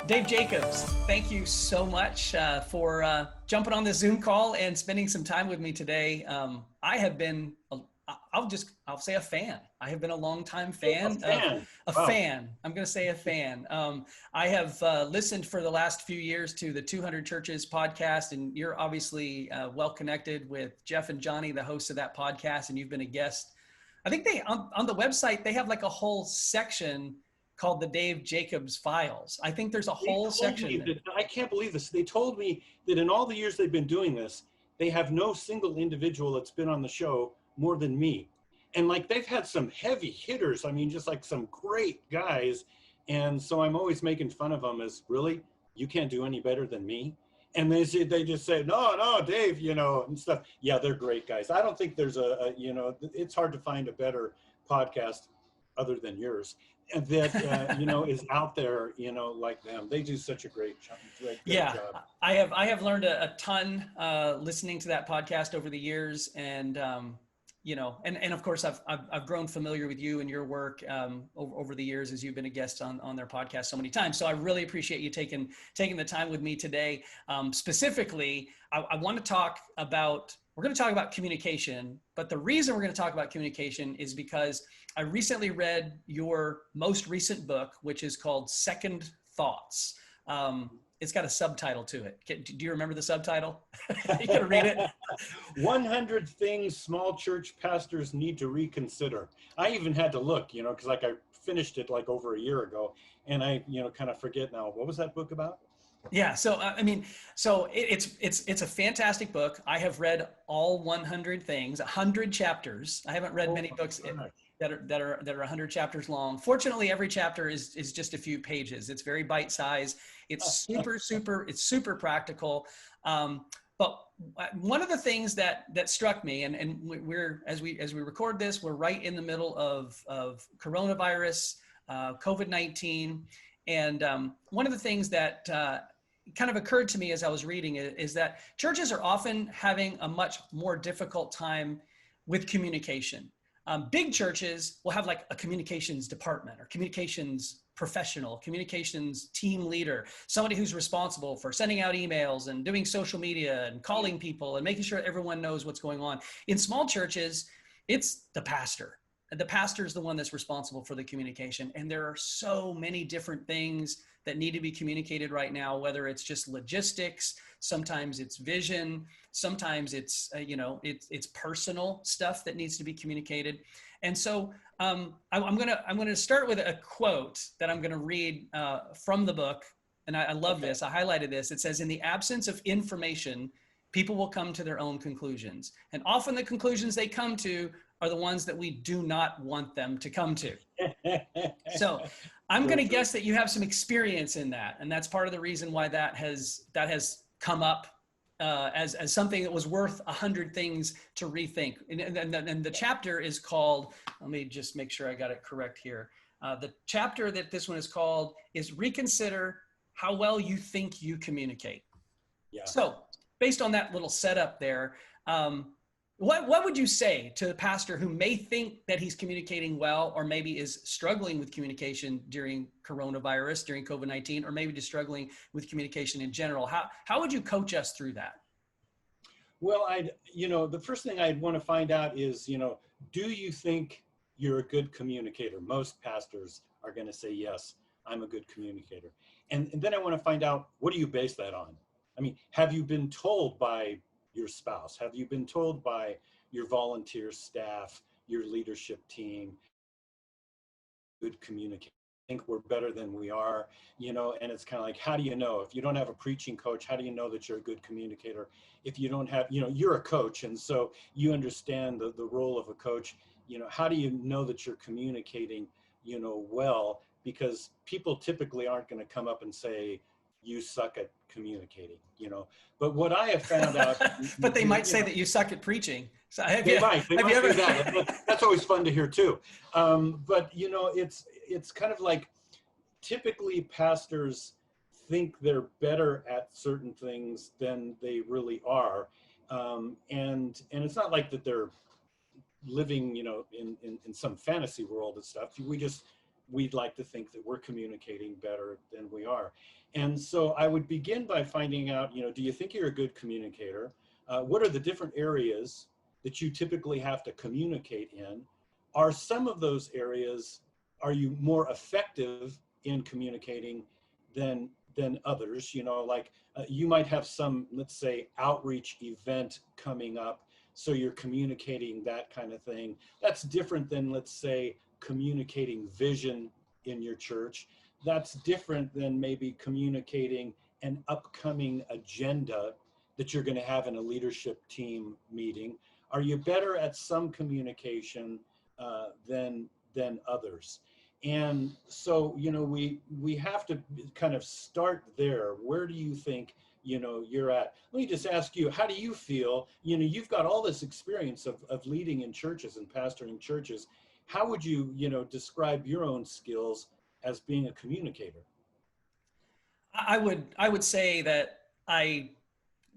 Dave Jacobs, thank you so much for jumping on this Zoom call and spending some time with me today. I have been, I'll say a fan. I have been a longtime fan. Fan. I'm going to say a fan. I have listened for the last few years to the 200 Churches podcast, and you're obviously well connected with Jeff and Johnny, the hosts of that podcast, and you've been a guest. I think they on the website, they have like a whole section called the Dave Jacobs Files. I think there's a whole section. I can't believe this. They told me that in all the years they've been doing this, they have no single individual that's been on the show more than me. And like, they've had some heavy hitters. I mean, just like some great guys. And so I'm always making fun of them as, really, you can't do any better than me? And they just say, no, Dave, and stuff. Yeah, they're great guys. I don't think there's it's hard to find a better podcast other than yours that is out there, like them. They do such a great job. Job. I have learned a ton listening to that podcast over the years, and and of course I've grown familiar with you and your work over the years as you've been a guest on their podcast so many times. So I really appreciate you taking the time with me today. Specifically, I want to talk about. We're going to talk about communication, but the reason we're going to talk about communication is because I recently read your most recent book, which is called Second Thoughts. It's got a subtitle to it. Do you remember the subtitle? You can read it. 100 Things Small Church Pastors Need to Reconsider. I even had to look, because like I finished it like over a year ago, and I, kind of forget now. What was that book about? Yeah. So, it's a fantastic book. I have read all 100 things, 100 chapters. I haven't read many books that are 100 chapters long. Fortunately, every chapter is just a few pages. It's very bite-sized. It's super practical. But one of the things that struck me, and we're, as we record this, we're right in the middle of coronavirus, COVID-19. And one of the things that kind of occurred to me as I was reading it is that churches are often having a much more difficult time with communication. Big churches will have like a communications department or communications professional, communications team leader, somebody who's responsible for sending out emails and doing social media and calling people and making sure everyone knows what's going on. In small churches, it's the pastor. The pastor is the one that's responsible for the communication. And there are so many different things that need to be communicated right now, whether it's just logistics, sometimes it's vision, sometimes it's, it's personal stuff that needs to be communicated. And so I'm going to start with a quote that I'm going to read from the book. And I love this. I highlighted this. It says, "In the absence of information, people will come to their own conclusions. And often the conclusions they come to are the ones that we do not want them to come to." So I'm going to guess that you have some experience in that. And that's part of the reason why that has come up as something that was worth 100 things to rethink. And the chapter is called, let me just make sure I got it correct here. The chapter that this one is called is Reconsider How Well You Think You Communicate. Yeah. So based on that little setup there, what would you say to the pastor who may think that he's communicating well, or maybe is struggling with communication during coronavirus, during COVID-19, or maybe just struggling with communication in general? How would you coach us through that? Well, the first thing I'd want to find out is, do you think you're a good communicator? Most pastors are going to say, yes, I'm a good communicator. And then I want to find out, what do you base that on? I mean, have you been told by your spouse? Have you been told by your volunteer staff, your leadership team, good communicator? I think we're better than we are, and it's kind of like, how do you know? If you don't have a preaching coach, how do you know that you're a good communicator? If you don't have, you're a coach, and so you understand the role of a coach. How do you know that you're communicating, well? Because people typically aren't going to come up and say, you suck at communicating, but what I have found out. But they might say that you suck at preaching. So they might say that. That's always fun to hear too. But it's kind of like, typically pastors think they're better at certain things than they really are. And it's not like that they're living, in some fantasy world and stuff. We just we'd like to think that we're communicating better than we are. And so I would begin by finding out, do you think you're a good communicator? What are the different areas that you typically have to communicate in? Are some of those areas, are you more effective in communicating than others? Like you might have some, let's say, outreach event coming up, so you're communicating that kind of thing. That's different than, let's say, communicating vision in your church. That's different than maybe communicating an upcoming agenda that you're going to have in a leadership team meeting. Are you better at some communication than others? And so, we have to kind of start there. Where do you think, you're at? Let me just ask you, how do you feel? You've got all this experience of leading in churches and pastoring churches. How would you, describe your own skills as being a communicator? I would say that I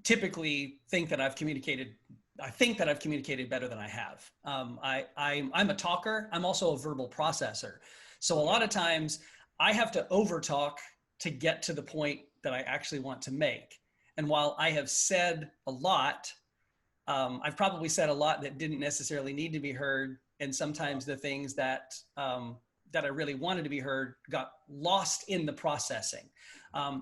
typically think that I've communicated. I think that I've communicated better than I have. I'm a talker. I'm also a verbal processor. So a lot of times I have to overtalk to get to the point that I actually want to make. And while I have said a lot, I've probably said a lot that didn't necessarily need to be heard. And sometimes the things that I really wanted to be heard got lost in the processing.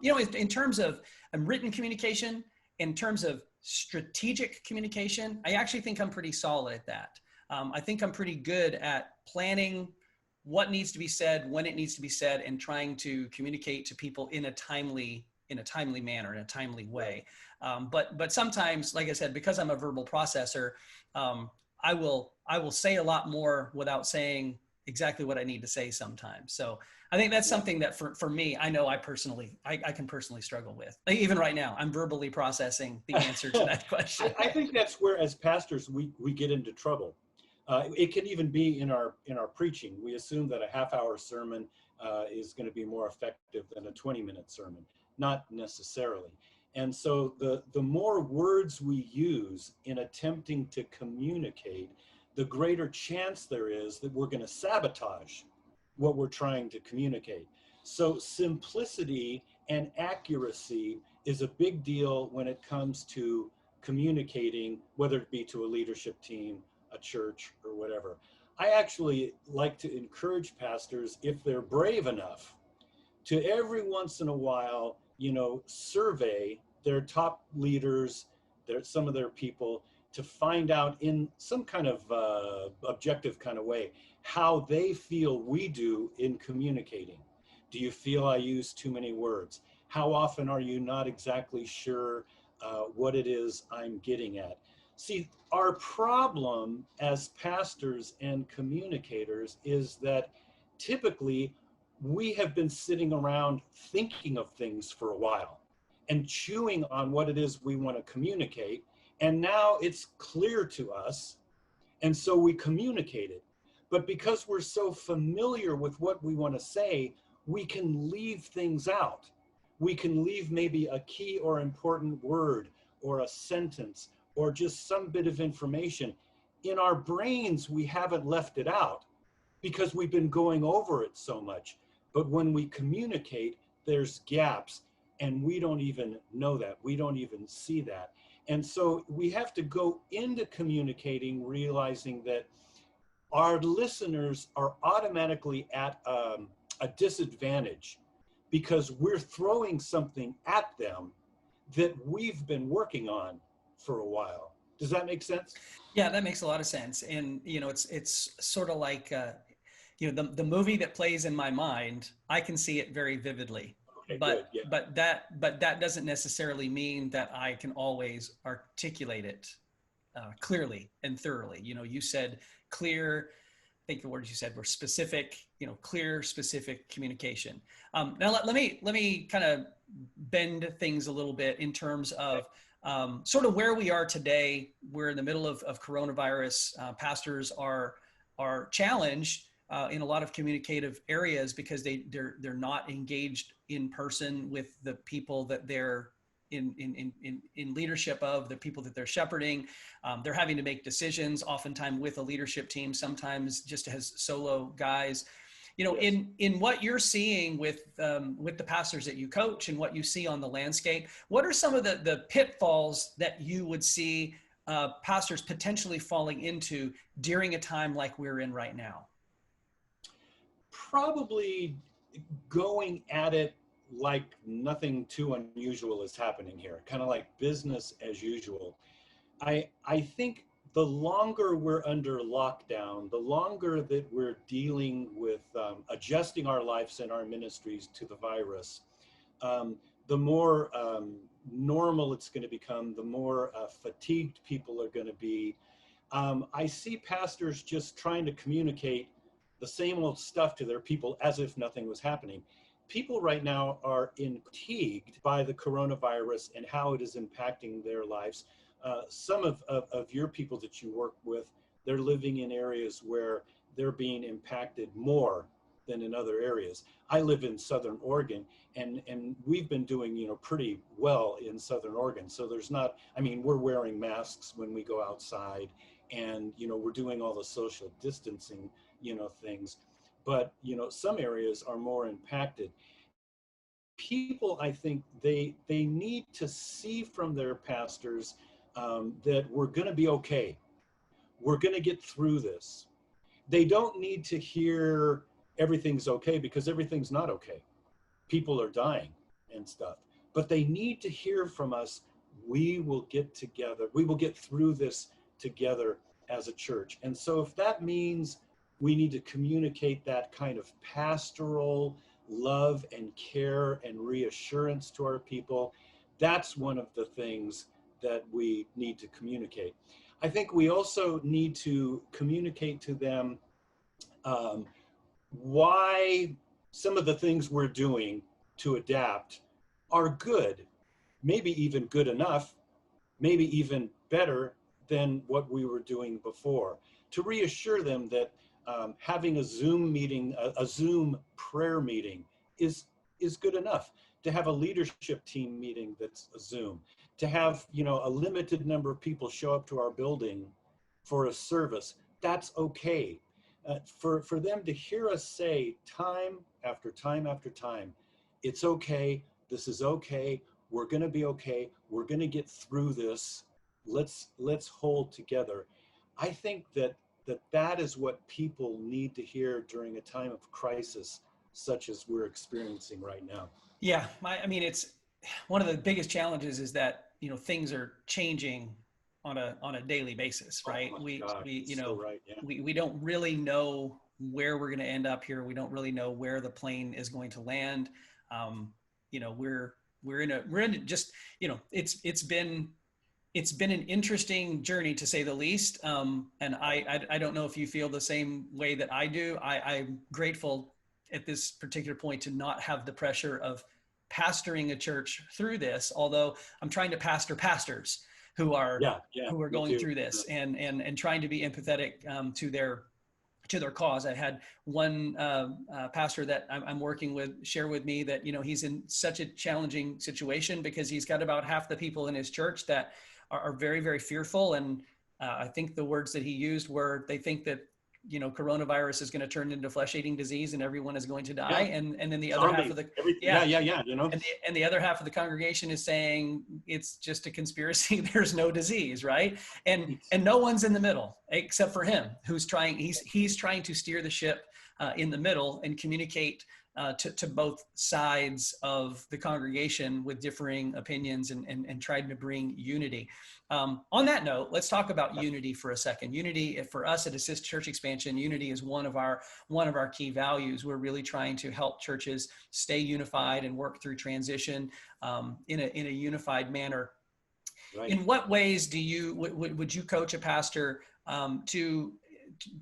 In terms of written communication, in terms of strategic communication, I actually think I'm pretty solid at that. I think I'm pretty good at planning what needs to be said, when it needs to be said, and trying to communicate to people in a timely manner, in a timely way. But sometimes, like I said, because I'm a verbal processor, I will say a lot more without saying exactly what I need to say sometimes. So I think that's something that for me, I know I can personally struggle with. Like even right now, I'm verbally processing the answer to that question. I think that's where, as pastors, we get into trouble. It can even be in our preaching. We assume that a half-hour sermon is going to be more effective than a 20-minute sermon. Not necessarily. And so the more words we use in attempting to communicate, the greater chance there is that we're going to sabotage what we're trying to communicate. So simplicity and accuracy is a big deal when it comes to communicating, whether it be to a leadership team, a church, or whatever. I actually like to encourage pastors, if they're brave enough, to every once in a while, survey their top leaders, some of their people, to find out in some kind of objective kind of way how they feel we do in communicating. Do you feel I use too many words? How often are you not exactly sure what it is I'm getting at? See, our problem as pastors and communicators is that typically we have been sitting around thinking of things for a while and chewing on what it is we want to communicate. And now it's clear to us. And so we communicate it. But because we're so familiar with what we want to say, we can leave things out. We can leave maybe a key or important word or a sentence or just some bit of information. In our brains, we haven't left it out because we've been going over it so much. But when we communicate, there's gaps, and we don't even know that. We don't even see that. And so we have to go into communicating realizing that our listeners are automatically at a disadvantage because we're throwing something at them that we've been working on for a while. Does that make sense? Yeah, that makes a lot of sense. And, it's sort of like, the movie that plays in my mind, I can see it very vividly. Okay, but good, yeah. but that doesn't necessarily mean that I can always articulate it clearly and thoroughly. You said clear. I think the words you said were specific. Clear, specific communication. Now let me kind of bend things a little bit in terms of sort of where we are today. We're in the middle of coronavirus. Pastors are challenged in a lot of communicative areas because they're not engaged in person with the people that they're in leadership of, the people that they're shepherding. They're having to make decisions, oftentimes with a leadership team, sometimes just as solo guys. Yes. in what you're seeing with the pastors that you coach and what you see on the landscape, what are some of the pitfalls that you would see pastors potentially falling into during a time like we're in right now? Probably going at it like nothing too unusual is happening here, kind of like business as usual. I think the longer we're under lockdown, the longer that we're dealing with adjusting our lives and our ministries to the virus, the more normal it's going to become, the more fatigued people are going to be. I see pastors just trying to communicate the same old stuff to their people as if nothing was happening. People right now are fatigued by the coronavirus and how it is impacting their lives. Some of your people that you work with, they're living in areas where they're being impacted more than in other areas. I live in Southern Oregon, and we've been doing, pretty well in Southern Oregon. So there's not, I mean, we're wearing masks when we go outside, and, we're doing all the social distancing, things. But, some areas are more impacted. People, I think they need to see from their pastors that we're going to be okay. We're going to get through this. They don't need to hear everything's okay, because everything's not okay. People are dying and stuff. But they need to hear from us, we will get together. We will get through this together as a church. And so if that means we need to communicate that kind of pastoral love and care and reassurance to our people, that's one of the things that we need to communicate. I think we also need to communicate to them why some of the things we're doing to adapt are good, maybe even good enough, maybe even better than what we were doing before. To reassure them that having a Zoom meeting, a Zoom prayer meeting is good enough. To have a leadership team meeting that's a Zoom. To have, a limited number of people show up to our building for a service, that's okay. For them to hear us say time after time after time, it's okay, this is okay, we're going to be okay, we're going to get through this, let's hold together. I think that is what people need to hear during a time of crisis such as we're experiencing right now. Yeah, I mean, it's one of the biggest challenges is that things are changing on a daily basis, right? Oh my gosh, so right, yeah. We don't really know where we're going to end up here. We don't really know where the plane is going to land. We're in just it's been an interesting journey, to say the least. And I don't know if you feel the same way that I do. I'm grateful at this particular point to not have the pressure of pastoring a church through this, although I'm trying to pastor pastors who are going through this and trying to be empathetic to their cause. I had one pastor that I'm working with share with me that he's in such a challenging situation because he's got about half the people in his church that are very, very fearful, and I think the words that he used were they think that coronavirus is going to turn into flesh-eating disease and everyone is going to die, and then the other half of the and the other half of the congregation is saying it's just a conspiracy. There's no disease, right? And no one's in the middle except for him, who's trying. He's trying to steer the ship in the middle and communicate to both sides of the congregation with differing opinions and trying to bring unity. On that note, let's talk about unity for a second. Unity for us at Assist Church Expansion, unity is one of our key values. We're really trying to help churches stay unified and work through transition in a unified manner. Right. In what ways would you coach a pastor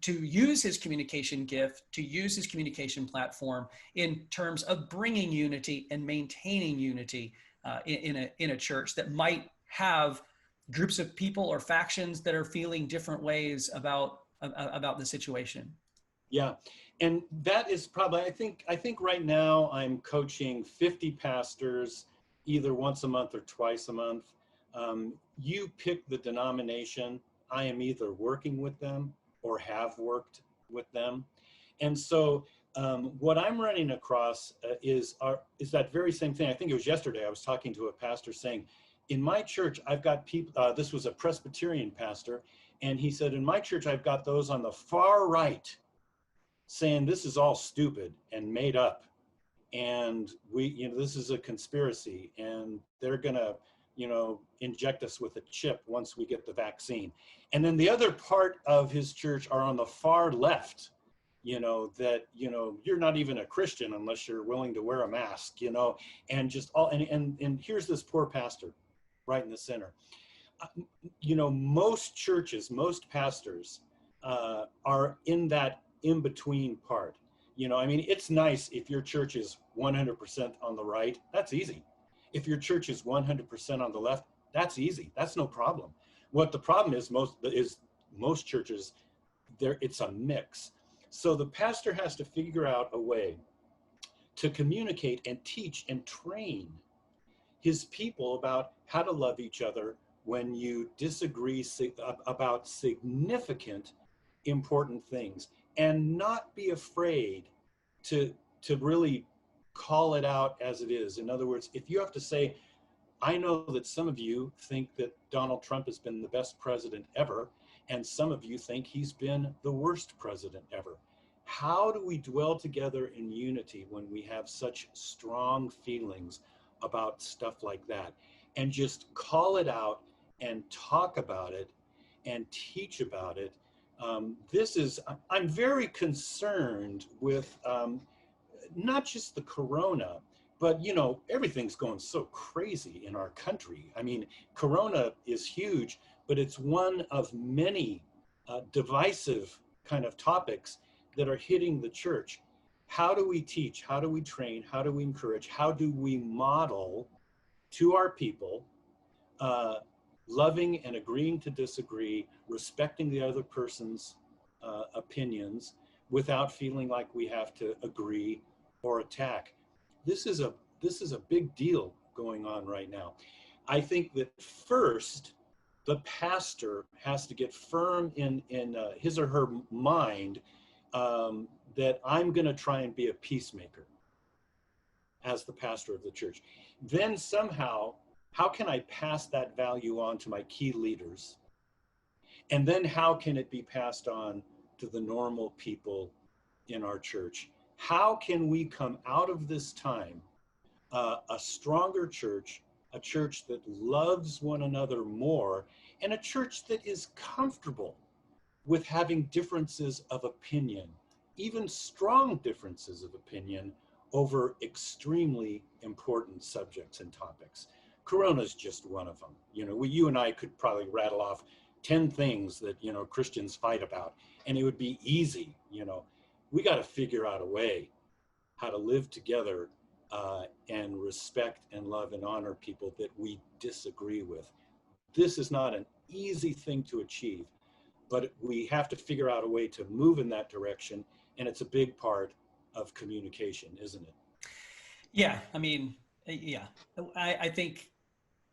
to use his communication gift, to use his communication platform in terms of bringing unity and maintaining unity in a church that might have groups of people or factions that are feeling different ways about the situation? Yeah, and that is probably, I think right now I'm coaching 50 pastors either once a month or twice a month. You pick the denomination. I am either working with them or have worked with them. And so what I'm running across is that very same thing. I think it was yesterday I was talking to a pastor saying, in my church, I've got people, this was a Presbyterian pastor, and he said, in my church, I've got those on the far right saying this is all stupid and made up. And this is a conspiracy, and they're gonna, inject us with a chip once we get the vaccine. And then the other part of his church are on the far left, that, you're not even a Christian unless you're willing to wear a mask, and just all, and here's this poor pastor right in the center. Most churches, most pastors are in that in-between part. It's nice if your church is 100% on the right, that's easy. If your church is 100% on the left, that's easy, that's no problem. What the problem is most churches, it's a mix. So the pastor has to figure out a way to communicate and teach and train his people about how to love each other when you disagree about significant, important things, and not be afraid to really call it out as it is. In other words, if you have to say, I know that some of you think that Donald Trump has been the best president ever, and some of you think he's been the worst president ever. How do we dwell together in unity when we have such strong feelings about stuff like that? And just call it out and talk about it and teach about it. I'm very concerned with not just the corona, but everything's going so crazy in our country. Corona is huge, but it's one of many divisive kind of topics that are hitting the church. How do we teach? How do we train? How do we encourage? How do we model to our people loving and agreeing to disagree, respecting the other person's opinions without feeling like we have to agree or attack? This is a big deal going on right now. I think that first, the pastor has to get firm in his or her mind that I'm going to try and be a peacemaker as the pastor of the church. Then somehow, how can I pass that value on to my key leaders? And then how can it be passed on to the normal people in our church? How can we come out of this time a stronger church, a church that loves one another more, and a church that is comfortable with having differences of opinion, even strong differences of opinion over extremely important subjects and topics? Corona is just one of them. You and I could probably rattle off 10 things that, Christians fight about, and it would be easy. We got to figure out a way how to live together and respect and love and honor people that we disagree with. This is not an easy thing to achieve, but we have to figure out a way to move in that direction. And it's a big part of communication, isn't it? Yeah. I think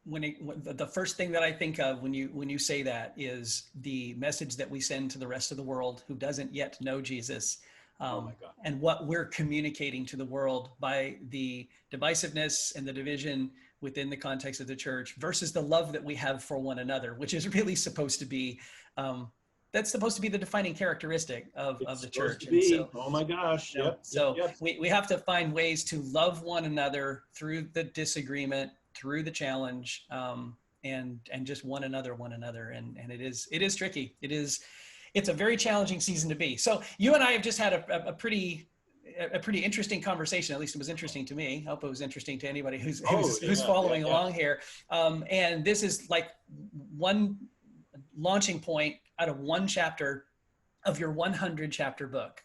the first thing that I think of when you say that is the message that we send to the rest of the world who doesn't yet know Jesus, oh my God. and what we're communicating to the world by the divisiveness and the division within the context of the church versus the love that we have for one another, which is really supposed to be, that's supposed to be the defining characteristic of the church. And so, oh my gosh. Yep. We have to find ways to love one another through the disagreement, through the challenge, and just one another. And it is tricky. It's a very challenging season to be. So you and I have just had a pretty interesting conversation. At least it was interesting to me. I hope it was interesting to anybody who's following along here. And this is like one launching point out of one chapter of your 100 chapter book.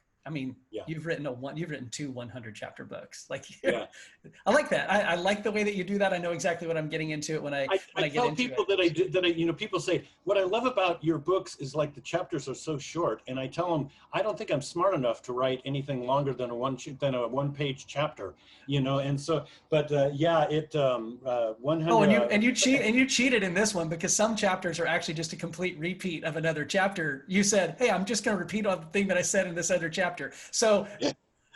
You've written two 100 chapter books. I like that. I like the way that you do that. I know exactly what I'm getting into it when I get into people it. that people say, what I love about your books is like the chapters are so short, and I tell them I don't think I'm smart enough to write anything longer than a one-page chapter, and so, but 100. Oh, and you cheated in this one because some chapters are actually just a complete repeat of another chapter. You said, hey, I'm just going to repeat all the thing that I said in this other chapter. chapter. So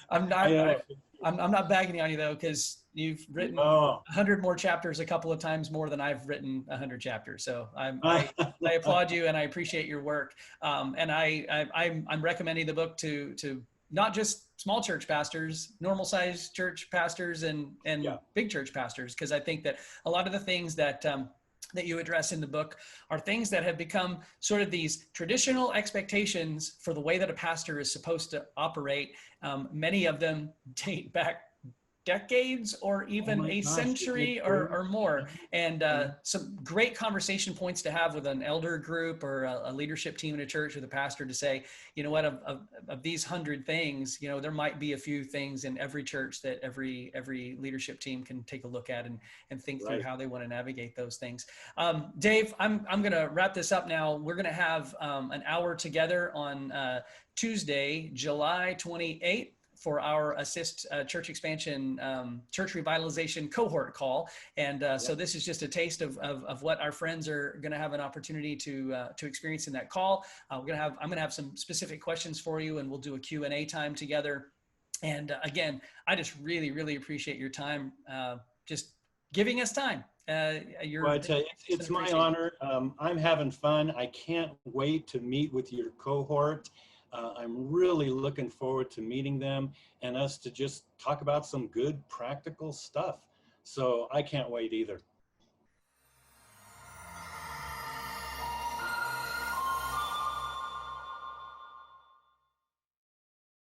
I'm I not, know. I'm not bagging on you though, because you've written Oh. 100 more chapters, a couple of times more than I've written 100 chapters. So I applaud you and I appreciate your work. And I'm recommending the book to not just small church pastors, normal sized church pastors, and Yeah. big church pastors, because I think that a lot of the things that that you address in the book are things that have become sort of these traditional expectations for the way that a pastor is supposed to operate. Many of them date back decades or even a century or more. And some great conversation points to have with an elder group or a leadership team in a church or the pastor to say, you know what, of these 100 things, you know, there might be a few things in every church that every leadership team can take a look at and think through how they want to navigate those things. Dave, I'm going to wrap this up now. We're going to have an hour together on Tuesday, July 28th. For our Assist Church Expansion, Church Revitalization cohort call. And so this is just a taste of what our friends are going to have an opportunity to experience in that call. I'm going to have some specific questions for you, and we'll do a Q&A time together. And again, I just really, really appreciate your time, just giving us time. Well, I tell you, it's my honor. I'm having fun. I can't wait to meet with your cohort. I'm really looking forward to meeting them and us to just talk about some good practical stuff. So I can't wait either.